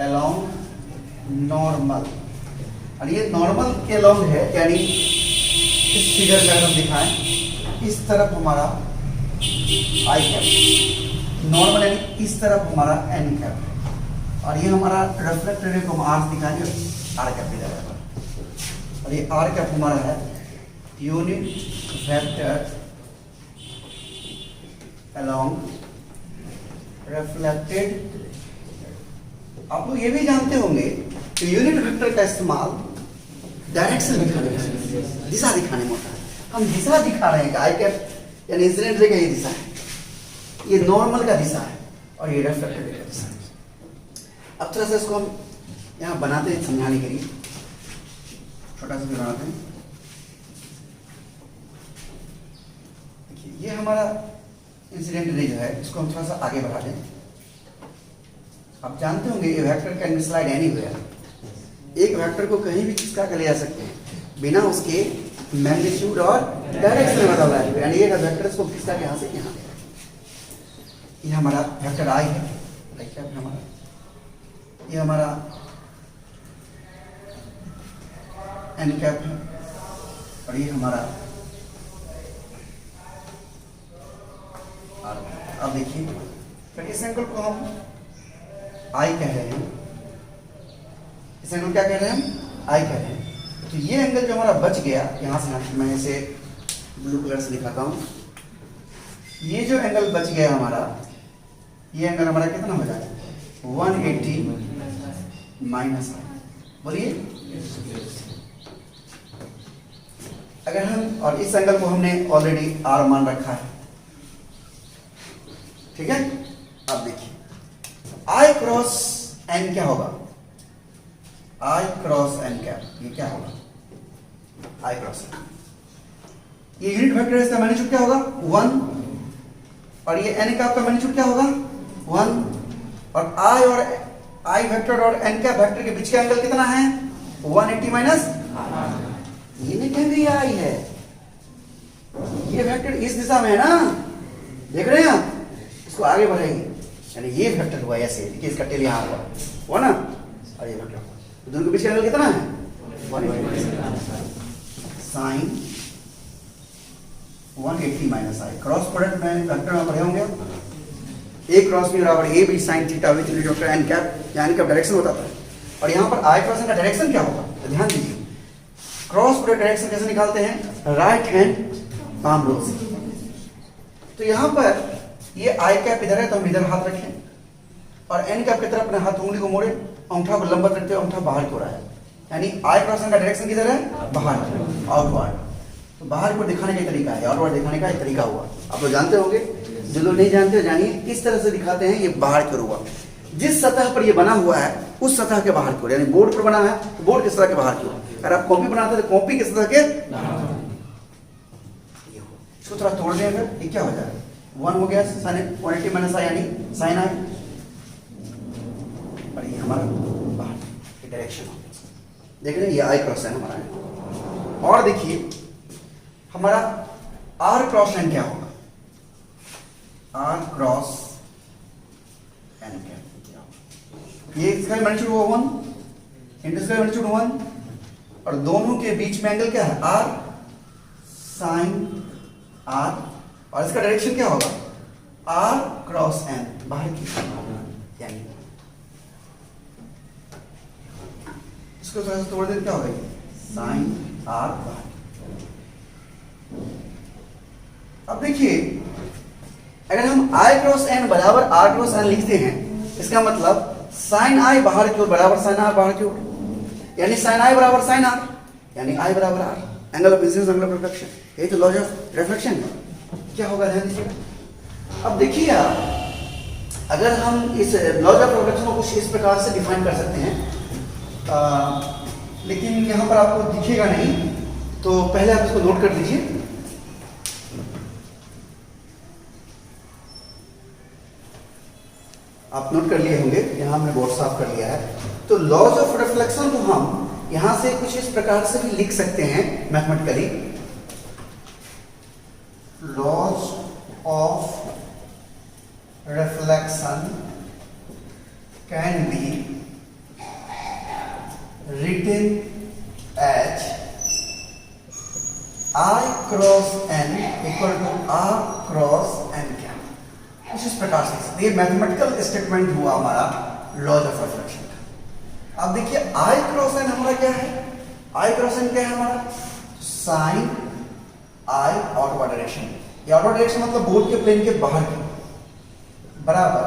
अलोंग नॉर्मल। और ये नॉर्मल के अलोंग है, यानी इस फिगर में अगर हम दिखाएं, इस तरफ हमारा आई कैप, नॉर्मल यानी इस तरफ हमारा एन कैप है। और ये हमारा रिफ्लेक्टेड को हम आर दिखाएंगे, आर कैप इधर है, और ये आर कैप हमारा है यूनिट वेक्टर अलोंग रिफ्लेक्टेड। आप लोग ये भी जानते होंगे कि यूनिट वेक्टर का इस्तेमाल डायरेक्शन दिखाने में, दिशा दिखाने में होता है। हम दिशा दिखा रहे हैं कि आई कैप यानी इंसिडेंट रे का ये दिशा है, ये नॉर्मल का दिशा है, और ये रिफ्लेक्टेड रे का दिशा है। अब थोड़ा सा इसको हम यहाँ बनाते हैं समझाने के लिए, छोटा सा भी बनाते हैं। देखिए ये हमारा इंसिडेंट रे जो है, इसको हम थोड़ा सा आगे बढ़ा दें। आप जानते होंगे ये vector can be slide anywhere. एक वेक्टर को कहीं भी खिसका कर ले जा सकते हैं बिना उसके मैग्नीट्यूड और डायरेक्शन में बदलना है। यानी ये वेक्टर इसको खिसका के यहाँ से यहाँ, ये हमारा वेक्टर आई है, आई कैप हमारा, ये हमारा एन कैप है, और ये हमारा आर। अब देखिए फिर इस एंगल को हम आई कह रहे हैं, इस एंगल क्या कह रहे हैं हम, आई कह रहे हैं। तो ये एंगल जो हमारा बच गया, यहाँ से मैं इसे ब्लू कलर से दिखाता हूँ। ये जो एंगल बच गया हमारा, ये एंगल हमारा कितना हो जाएगा 180 माइनस आई। बोलिए अगर हम, और इस एंगल को हमने ऑलरेडी आर मान रखा है, ठीक है। अब देखिए आई क्रॉस एन क्या होगा, आई क्रॉस एन कैप, ये क्या होगा आई क्रॉस एन, ये यूनिट वेक्टर है, इसका मैग्नीट्यूड क्या होगा 1, और ये एन कैप का मैग्नीट्यूड क्या होगा 1, और आई वेक्टर और एन कैप वेक्टर के बीच का एंगल कितना है 180 माइनस, ये नहीं कहेंगे ये आई है, ये वेक्टर इस दिशा में है ना, देख रहे हैं आप, इसको आगे बढ़ाएंगे, यानी ये वेक्टर हुआ ऐसे, देखिए इसका टेल यहाँ हुआ ना, और ये वेक्टर हुआ, दोनों के बीच का एंगल कितना है 180 sine 180 minus I. Cross product में वेक्टर में पढ़े होंगे, ए क्रॉस बी बराबर A B sine theta with vector n cap, यानी का डायरेक्शन होता था, और यहाँ पर आई क्रॉस एन का डायरेक्शन क्या होगा, तो ध्यान दीजिए क्रॉस प्रोडक्ट डायरेक्शन कैसे निकालते हैं, राइट हैंड पाम रूल से। तो यहाँ पर ये आई कैप इधर है तो हम इधर हाथ रखें, और एन कैप की तरफ अपने हाथ उंगली को मोड़े, अंगूठा को लंबा रखते हुए अंगूठा बाहर की ओर है, यानी आई क्रॉस एन का डायरेक्शन किधर है बाहर, आउटवर्ड। तो बाहर को दिखाने का तरीका है, आउटवर्ड दिखाने का एक तरीका हुआ, आप लोग जानते होंगे, जो लोग नहीं जानते जानिए किस तरह से दिखाते हैं। ये बाहर की ओर हुआ, जिस सतह पर ये बना हुआ है उस सतह के बाहर की ओर, यानी बोर्ड पर बना है तो बोर्ड की सतह के बाहर की ओर, अगर आप कॉपी बनाते तो कॉपी की सतह के, इसको थोड़ा तोड़ देंगे, ये क्या हो जाएगा 1 हो गया साइन 180 माइनस आई, यानी साइन आई, और ये हमारा बाहर की डायरेक्शन हो गया, देख रहे हैं ये आई क्रॉस एन हमारा है। और देखिए हमारा आर क्रॉस एन क्या होगा, आर क्रॉस एन क्या, ये इसका मैग्नीट्यूड हुआ 1 इंटू इसका मैग्नीट्यूड 1, और दोनों के बीच में एंगल क्या है आर साइन आर, और इसका डायरेक्शन क्या होगा आर क्रॉस एन, बाहर की, यानी इसको थोड़ा सा तोड़ दें क्या होगा साइन आर बाहर। अब देखिए अगर हम आई क्रॉस एन बराबर आर क्रॉस एन लिखते हैं, इसका मतलब साइन आई बाहर की ओर बराबर साइन आर बाहर की ओर, यानी साइन आई बराबर साइन आर, यानी आई बराबर R, angle of incidence angle of reflection, यही तो लॉज ऑफ रिफ्लेक्शन है। क्या होगा ध्यान दीजिएगा। अब देखिए आप, अगर हम इस लॉज ऑफ रिफ्लेक्शन को कुछ इस प्रकार से डिफाइन कर सकते हैं, लेकिन यहाँ पर आपको दिखेगा नहीं, तो पहले आप इसको नोट कर लीजिए। आप नोट कर लिए होंगे, यहाँ हमने बोर्ड साफ कर लिया है। तो लॉज ऑफ रिफ्लेक्शन को हम यहां से कुछ इस प्रकार से भी लिख सकते हैं mathematically, laws of reflection can be written as I cross n equal to R cross n क्या, कुछ इस प्रकार से। ये मैथमेटिकल स्टेटमेंट हुआ हमारा लॉज ऑफ रिफ्लेक्शन का। अब देखिए आई क्रॉस एन हमारा क्या है, आई क्रॉस एन क्या है हमारा, साइन आई आउटवर्ड डायरेक्शन, ये आउटवर्ड डायरेक्शन मतलब बोर्ड के प्लेन के बाहर की, बराबर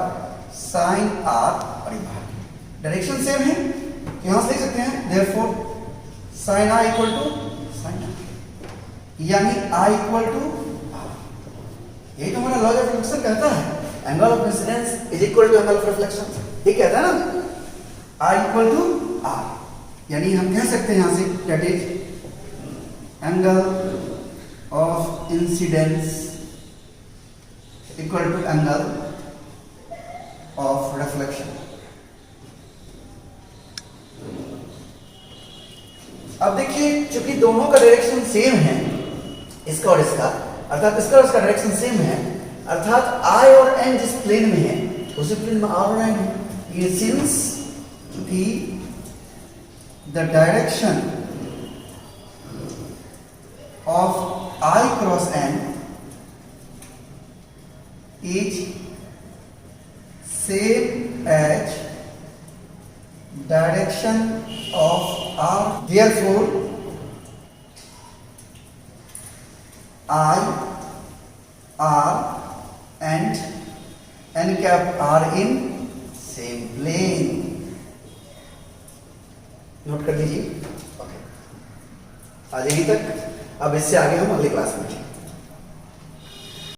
साइन आर और ये बाहर की डायरेक्शन सेम है, तो यहां से लिख सकते हैं therefore sine I equal to sine R, यानी आई इक्वल टू आर। यही तो हमारा लॉज ऑफ रिफ्लेक्शन कहता है, angle of incidence is equal to angle of reflection, ये कहता है ना आई इक्वल टू आर, यानी हम कह सकते हैं यहां से that is angle of incidence equal to angle of reflection. अब देखिए चूंकि दोनों का डायरेक्शन सेम है, इसका और इसका, अर्थात इसका और इसका डायरेक्शन सेम है, अर्थात आई और एन जिस प्लेन में है उसी प्लेन में आर और एन है, ये सिंस चूंकि the direction of I cross n is same as direction of R, therefore I, R and n cap are in same plane। Note कर लीजिए। ओके, आज यहीं तक, अब इससे आगे हम अगली क्लास में